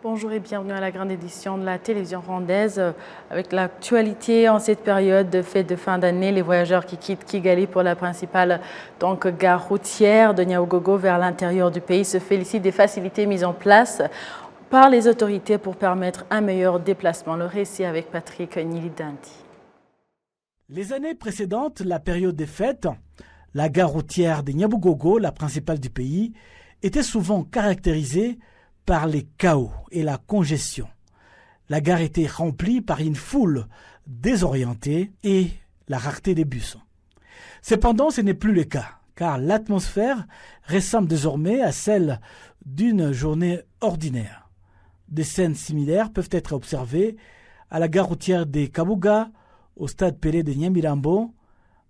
Bonjour et bienvenue à la grande édition de la télévision rwandaise. Avec l'actualité en cette période de fête de fin d'année, les voyageurs qui quittent Kigali pour la principale gare routière de Nyabugogo vers l'intérieur du pays se félicitent des facilités mises en place par les autorités pour permettre un meilleur déplacement. Le récit avec Patrick Nilidandi. Les années précédentes, la période des fêtes, la gare routière de Nyabugogo, la principale du pays, était souvent caractérisée par les chaos et la congestion. La gare était remplie par une foule désorientée et la rareté des bus. Cependant, ce n'est plus le cas, car l'atmosphère ressemble désormais à celle d'une journée ordinaire. Des scènes similaires peuvent être observées à la gare routière de Kabuga, au stade Pelé de Nyamirambo,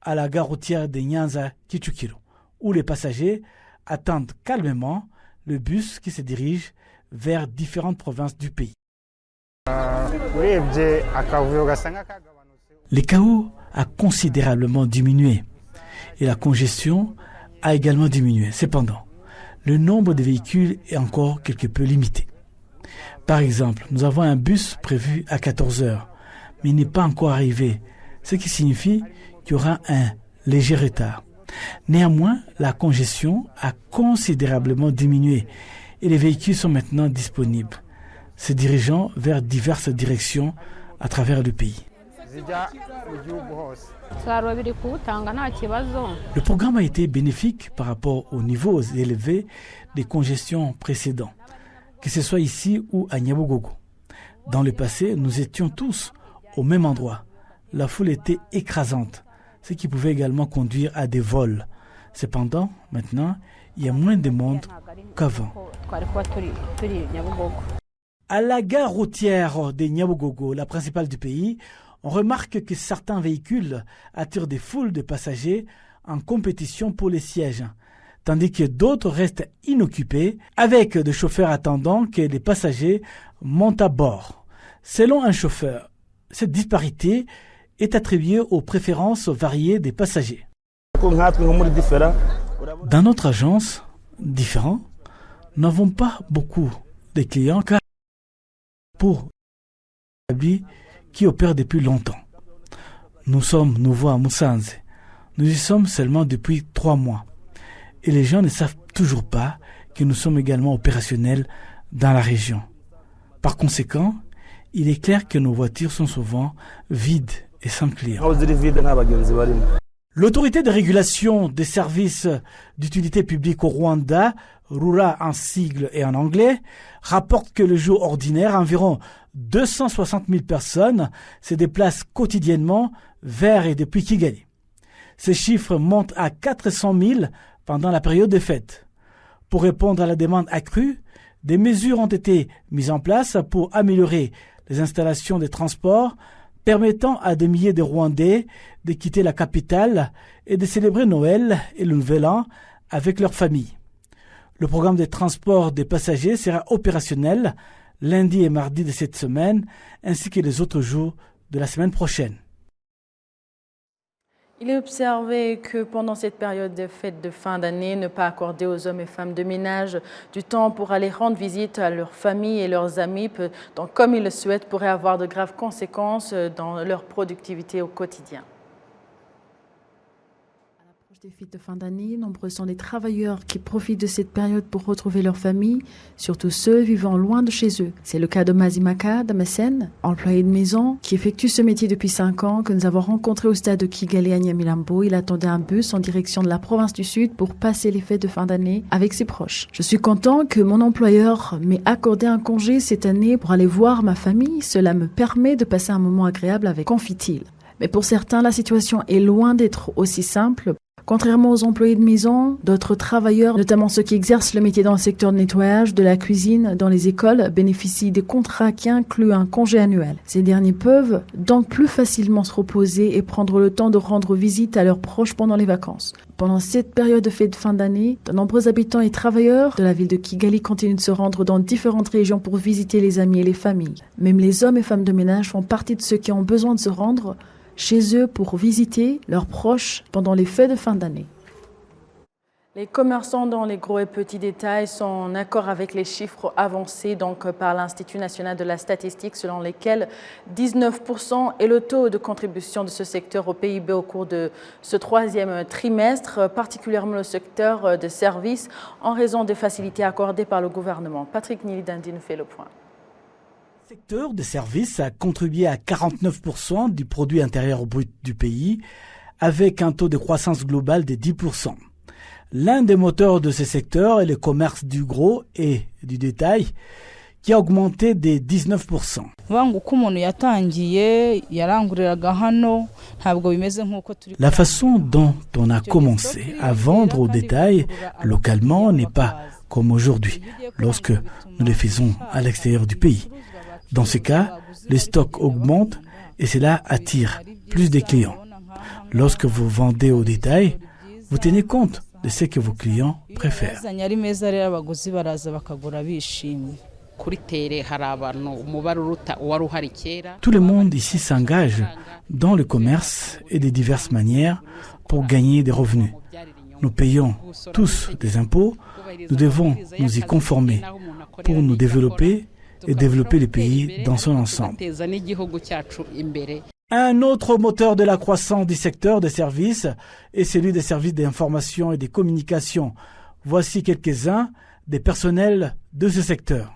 à la gare routière de Nyanza-Kichukiro, où les passagers attendent calmement le bus qui se dirige vers différentes provinces du pays. Le chaos a considérablement diminué et la congestion a également diminué. Cependant, le nombre de véhicules est encore quelque peu limité. Par exemple, nous avons un bus prévu à 14 heures, mais il n'est pas encore arrivé, ce qui signifie qu'il y aura un léger retard. Néanmoins, la congestion a considérablement diminué et les véhicules sont maintenant disponibles, se dirigeant vers diverses directions à travers le pays. Le programme a été bénéfique par rapport aux niveaux élevés des congestions précédents, que ce soit ici ou à Nyabugogo. Dans le passé, nous étions tous au même endroit. La foule était écrasante, ce qui pouvait également conduire à des vols. Cependant, maintenant, il y a moins de monde qu'avant. À la gare routière de Nyabugogo, la principale du pays, on remarque que certains véhicules attirent des foules de passagers en compétition pour les sièges, tandis que d'autres restent inoccupés avec des chauffeurs attendant que les passagers montent à bord. Selon un chauffeur, cette disparité est attribuée aux préférences variées des passagers. Dans notre agence, différents, nous n'avons pas beaucoup de clients car pour établis qui opèrent depuis longtemps. Nous sommes nouveaux à Musanze. Nous y sommes seulement depuis 3 mois. Et les gens ne savent toujours pas que nous sommes également opérationnels dans la région. Par conséquent, il est clair que nos voitures sont souvent vides et sans clients. L'autorité de régulation des services d'utilité publique au Rwanda, RURA en sigle et en anglais, rapporte que le jour ordinaire, environ 260 000 personnes se déplacent quotidiennement vers et depuis Kigali. Ces chiffres montent à 400 000 pendant la période des fêtes. Pour répondre à la demande accrue, des mesures ont été mises en place pour améliorer les installations de transport, permettant à des milliers de Rwandais de quitter la capitale et de célébrer Noël et le Nouvel An avec leur famille. Le programme de transport des passagers sera opérationnel lundi et mardi de cette semaine, ainsi que les autres jours de la semaine prochaine. Il est observé que pendant cette période de fête de fin d'année, ne pas accorder aux hommes et femmes de ménage du temps pour aller rendre visite à leurs familles et leurs amis, donc comme ils le souhaitent, pourrait avoir de graves conséquences dans leur productivité au quotidien. Des fêtes de fin d'année, nombreux sont les travailleurs qui profitent de cette période pour retrouver leur famille, surtout ceux vivant loin de chez eux. C'est le cas de Mazimaka Damasène, employé de maison, qui effectue ce métier depuis 5 ans, que nous avons rencontré au stade de Kigali à Nyamirambo. Il attendait un bus en direction de la province du Sud pour passer les fêtes de fin d'année avec ses proches. Je suis content que mon employeur m'ait accordé un congé cette année pour aller voir ma famille. Cela me permet de passer un moment agréable avec, confie-t-il. Mais pour certains, la situation est loin d'être aussi simple. Contrairement aux employés de maison, d'autres travailleurs, notamment ceux qui exercent le métier dans le secteur de nettoyage, de la cuisine, dans les écoles, bénéficient des contrats qui incluent un congé annuel. Ces derniers peuvent donc plus facilement se reposer et prendre le temps de rendre visite à leurs proches pendant les vacances. Pendant cette période de fête de fin d'année, de nombreux habitants et travailleurs de la ville de Kigali continuent de se rendre dans différentes régions pour visiter les amis et les familles. Même les hommes et femmes de ménage font partie de ceux qui ont besoin de se rendre chez eux pour visiter leurs proches pendant les fêtes de fin d'année. Les commerçants dans les gros et petits détails sont en accord avec les chiffres avancés par l'Institut national de la statistique selon lesquels 19% est le taux de contribution de ce secteur au PIB au cours de ce troisième trimestre, particulièrement le secteur de services en raison des facilités accordées par le gouvernement. Patrick Nilidandi nous fait le point. Le secteur des services a contribué à 49% du produit intérieur brut du pays avec un taux de croissance globale de 10%. L'un des moteurs de ce secteur est le commerce du gros et du détail qui a augmenté de 19%. La façon dont on a commencé à vendre au détail localement n'est pas comme aujourd'hui, lorsque nous le faisons à l'extérieur du pays. Dans ce cas, les stocks augmentent et cela attire plus de clients. Lorsque vous vendez au détail, vous tenez compte de ce que vos clients préfèrent. Tout le monde ici s'engage dans le commerce et de diverses manières pour gagner des revenus. Nous payons tous des impôts, nous devons nous y conformer pour nous développer et développer le pays dans son ensemble. Un autre moteur de la croissance du secteur des services est celui des services d'information et des communications. Voici quelques-uns des personnels de ce secteur.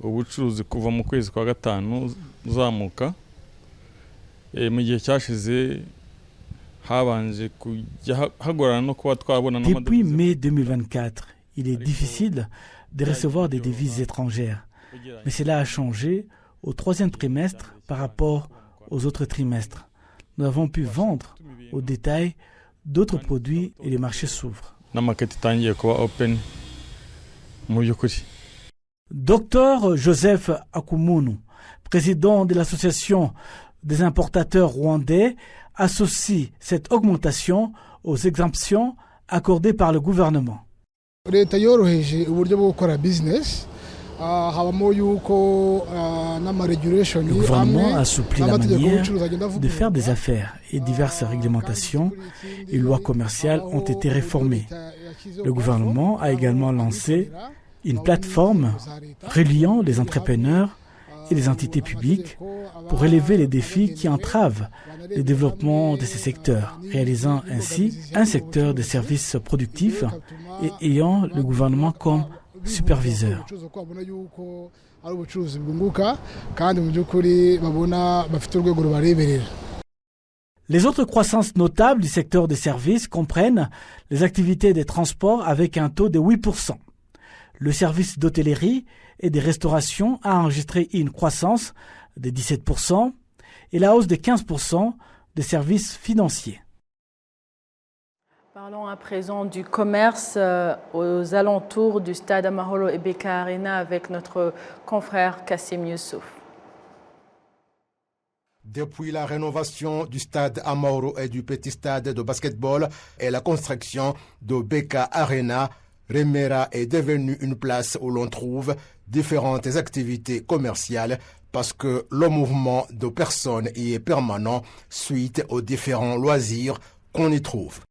Ubucuruzi kuva mu kwezi kwa gatanu uzamuka mu gihe cyashize habanje kujya hagorana no kuba twabona Depuis mai 2024, il est difficile de recevoir des devises étrangères. Mais cela a changé au troisième trimestre par rapport aux autres trimestres. Nous avons pu vendre au détail d'autres produits et les marchés s'ouvrent. Docteur Joseph Akumunu, président de l'association des importateurs rwandais, associe cette augmentation aux exemptions accordées par le gouvernement. Le gouvernement a assoupli la manière de faire des affaires et diverses réglementations et lois commerciales ont été réformées. Le gouvernement a également lancé une plateforme reliant les entrepreneurs et les entités publiques pour relever les défis qui entravent le développement de ces secteurs, réalisant ainsi un secteur de services productifs et ayant le gouvernement comme superviseur. Les autres croissances notables du secteur des services comprennent les activités des transports avec un taux de 8%. Le service d'hôtellerie et de restauration a enregistré une croissance de 17% et la hausse de 15% des services financiers. Parlons à présent du commerce aux alentours du stade Amahoro et Beka Arena avec notre confrère Kassim Youssouf. Depuis la rénovation du stade Amahoro et du petit stade de basketball et la construction de Beka Arena, Remera est devenue une place où l'on trouve différentes activités commerciales parce que le mouvement de personnes y est permanent suite aux différents loisirs qu'on y trouve.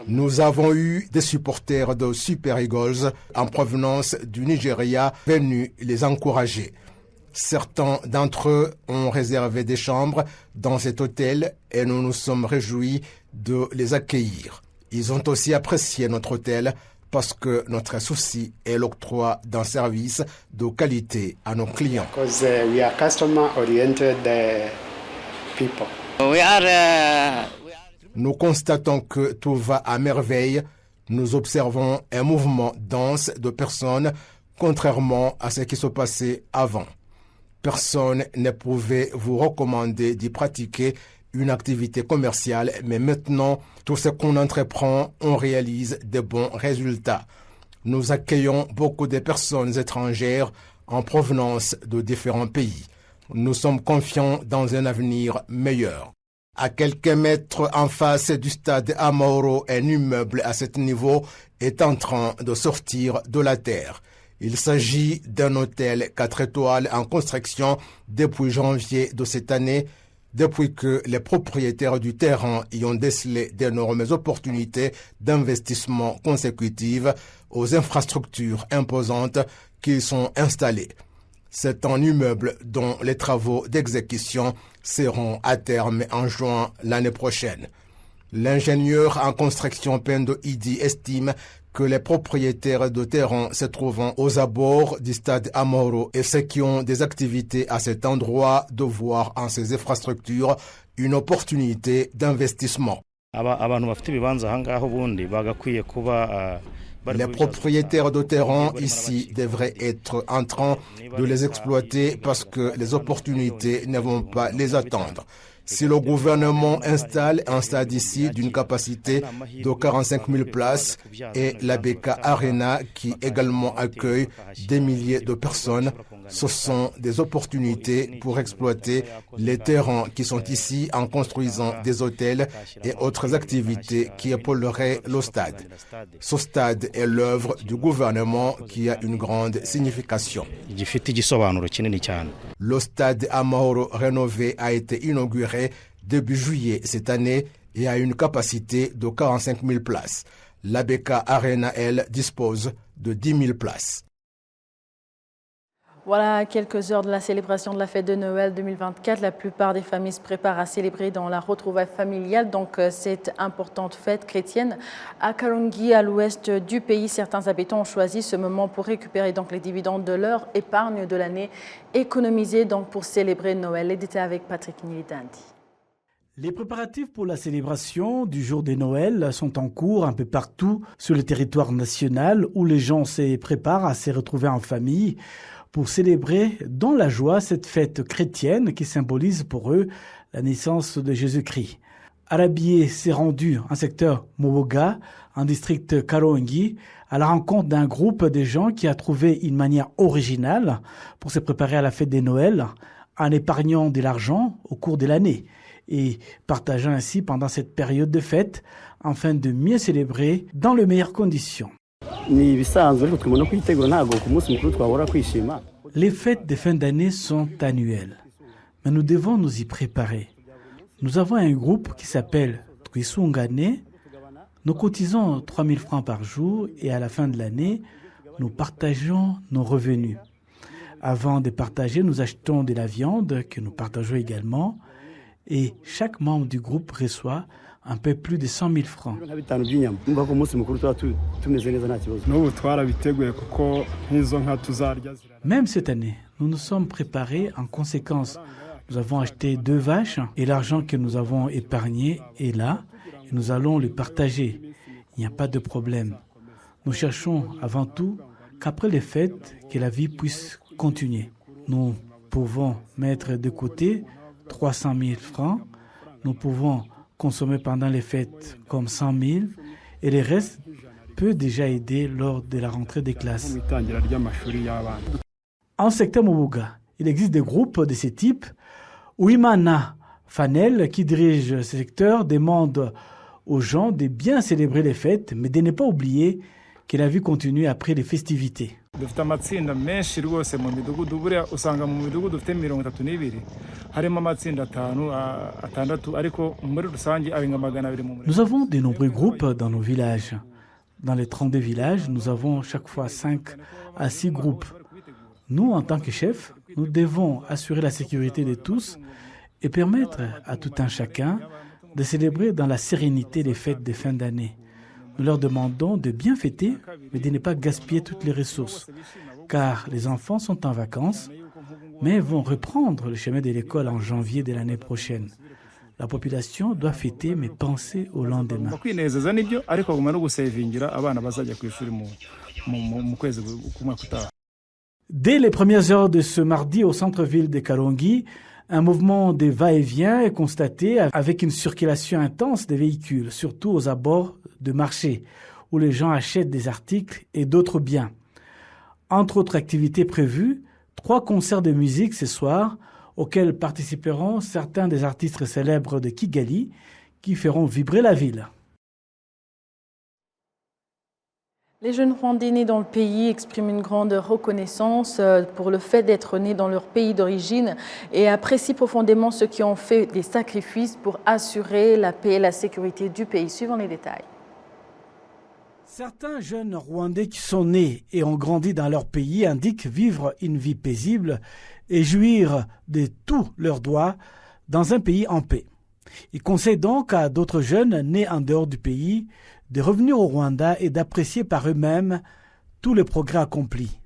Nous avons eu des supporters de Super Eagles en provenance du Nigeria venus les encourager. Certains d'entre eux ont réservé des chambres dans cet hôtel et nous nous sommes réjouis de les accueillir. Ils ont aussi apprécié notre hôtel parce que notre souci est l'octroi d'un service de qualité à nos clients. Nous constatons que tout va à merveille. Nous observons un mouvement dense de personnes, contrairement à ce qui se passait avant. Personne ne pouvait vous recommander d'y pratiquer une activité commerciale, mais maintenant, tout ce qu'on entreprend, on réalise de bons résultats. Nous accueillons beaucoup de personnes étrangères en provenance de différents pays. Nous sommes confiants dans un avenir meilleur. À quelques mètres en face du stade Amahoro, un immeuble à ce niveau est en train de sortir de la terre. Il s'agit d'un hôtel 4 étoiles en construction depuis janvier de cette année. depuis que les propriétaires du terrain y ont décelé d'énormes opportunités d'investissement consécutives aux infrastructures imposantes qui sont installées. C'est un immeuble dont les travaux d'exécution seront à terme en juin l'année prochaine. L'ingénieur en construction Pendo Idi estime que les propriétaires de terrain se trouvant aux abords du stade Amahoro et ceux qui ont des activités à cet endroit de voir en ces infrastructures une opportunité d'investissement. Les propriétaires de terrain ici devraient être en train de les exploiter parce que les opportunités ne vont pas les attendre. Si le gouvernement installe un stade ici d'une capacité de 45 000 places et la BK Arena qui également accueille des milliers de personnes, ce sont des opportunités pour exploiter les terrains qui sont ici en construisant des hôtels et autres activités qui épauleraient le stade. Ce stade est l'œuvre du gouvernement qui a une grande signification. Le stade Amahoro rénové a été inauguré début juillet cette année et a une capacité de 45 000 places. La BK Arena, elle, dispose de 10 000 places. Voilà, à quelques heures de la célébration de la fête de Noël 2024, la plupart des familles se préparent à célébrer dans la retrouvaille familiale, donc cette importante fête chrétienne. À Karongi, à l'ouest du pays, certains habitants ont choisi ce moment pour récupérer donc les dividendes de leur épargne de l'année économisée donc pour célébrer Noël. Les détails avec Patrick Nilidandi. Les préparatifs pour la célébration du jour de Noël sont en cours un peu partout sur le territoire national où les gens se préparent à se retrouver en famille pour célébrer dans la joie cette fête chrétienne qui symbolise pour eux la naissance de Jésus-Christ. Arabié s'est rendu en secteur Moboga, en district Karongi, à la rencontre d'un groupe de gens qui a trouvé une manière originale pour se préparer à la fête de Noël en épargnant de l'argent au cours de l'année et partageant ainsi pendant cette période de fête afin de mieux célébrer dans les meilleures conditions. Les fêtes de fin d'année sont annuelles, mais nous devons nous y préparer. Nous avons un groupe qui s'appelle Twisungane. Nous cotisons 3 000 francs par jour et à la fin de l'année, nous partageons nos revenus. Avant de partager, nous achetons de la viande que nous partageons également et chaque membre du groupe reçoit un peu plus de 100 000 francs. Même cette année, nous nous sommes préparés en conséquence. Nous avons acheté 2 vaches et l'argent que nous avons épargné est là et nous allons le partager. Il n'y a pas de problème. Nous cherchons avant tout qu'après les fêtes, que la vie puisse continuer. Nous pouvons mettre de côté 300 000 francs. Nous pouvons consommer pendant les fêtes comme 100 000 et le reste peut déjà aider lors de la rentrée des classes. En secteur Mobuga, il existe des groupes de ce type. Ouimana Fanel, qui dirige ce secteur, demande aux gens de bien célébrer les fêtes, mais de ne pas oublier que la vie continue après les festivités. Nous avons de nombreux groupes dans nos villages. Dans les 32 villages, nous avons chaque fois 5 à 6 groupes. Nous, en tant que chefs, nous devons assurer la sécurité de tous et permettre à tout un chacun de célébrer dans la sérénité les fêtes de fin d'année. Nous leur demandons de bien fêter, mais de ne pas gaspiller toutes les ressources, car les enfants sont en vacances, mais vont reprendre le chemin de l'école en janvier de l'année prochaine. La population doit fêter, mais penser au lendemain. Dès les premières heures de ce mardi au centre-ville de Karongi, un mouvement de va-et-vient est constaté avec une circulation intense des véhicules, surtout aux abords de marchés, où les gens achètent des articles et d'autres biens. Entre autres activités prévues, 3 concerts de musique ce soir, auxquels participeront certains des artistes célèbres de Kigali, qui feront vibrer la ville. Les jeunes Rwandais nés dans le pays expriment une grande reconnaissance pour le fait d'être nés dans leur pays d'origine et apprécient profondément ceux qui ont fait des sacrifices pour assurer la paix et la sécurité du pays. Suivons les détails. Certains jeunes Rwandais qui sont nés et ont grandi dans leur pays indiquent vivre une vie paisible et jouir de tous leurs droits dans un pays en paix. Ils conseillent donc à d'autres jeunes nés en dehors du pays de revenir au Rwanda et d'apprécier par eux-mêmes tous les progrès accomplis.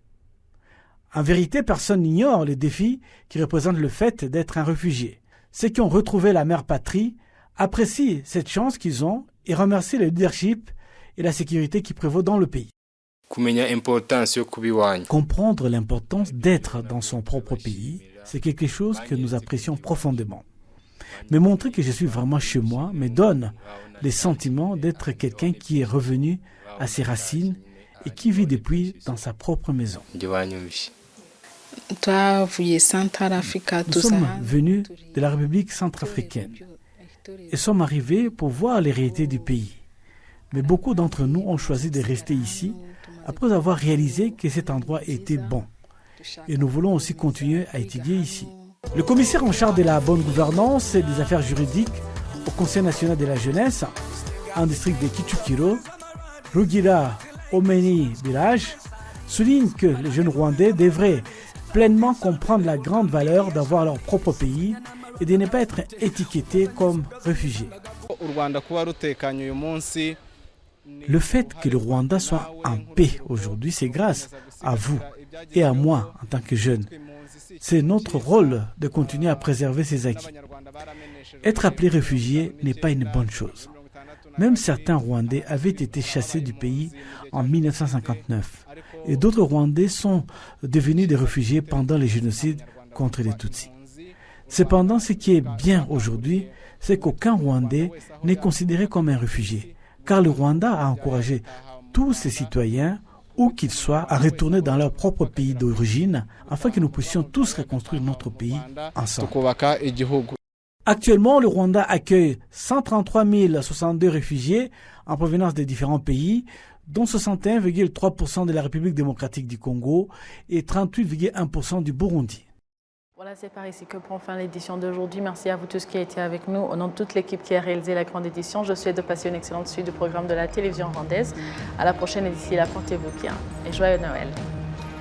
En vérité, personne n'ignore les défis qui représentent le fait d'être un réfugié. Ceux qui ont retrouvé la mère patrie apprécient cette chance qu'ils ont et remercient le leadership et la sécurité qui prévaut dans le pays. Comprendre l'importance d'être dans son propre pays, c'est quelque chose que nous apprécions profondément. Mais montrer que je suis vraiment chez moi me donne le sentiment d'être quelqu'un qui est revenu à ses racines et qui vit depuis dans sa propre maison. Nous sommes venus de la République centrafricaine et sommes arrivés pour voir les réalités du pays. Mais beaucoup d'entre nous ont choisi de rester ici après avoir réalisé que cet endroit était bon. Et nous voulons aussi continuer à étudier ici. Le commissaire en charge de la bonne gouvernance et des affaires juridiques au Conseil national de la jeunesse, en district de Kichukiro, Rugira Omeni Village, souligne que les jeunes Rwandais devraient pleinement comprendre la grande valeur d'avoir leur propre pays et de ne pas être étiquetés comme réfugiés. Le fait que le Rwanda soit en paix aujourd'hui, c'est grâce à vous et à moi en tant que jeunes. C'est notre rôle de continuer à préserver ces acquis. Être appelé réfugié n'est pas une bonne chose. Même certains Rwandais avaient été chassés du pays en 1959 et d'autres Rwandais sont devenus des réfugiés pendant les génocides contre les Tutsis. Cependant, ce qui est bien aujourd'hui, c'est qu'aucun Rwandais n'est considéré comme un réfugié, car le Rwanda a encouragé tous ses citoyens, où qu'ils soient, à retourner dans leur propre pays d'origine, afin que nous puissions tous reconstruire notre pays ensemble. Actuellement, le Rwanda accueille 133 062 réfugiés en provenance des différents pays, dont 61,3% de la République démocratique du Congo et 38,1% du Burundi. Voilà, c'est par ici que prend fin l'édition d'aujourd'hui. Merci à vous tous qui avez été avec nous. Au nom de toute l'équipe qui a réalisé la grande édition, je souhaite de passer une excellente suite du programme de la télévision rwandaise. À la prochaine et d'ici là, portez-vous bien et joyeux Noël.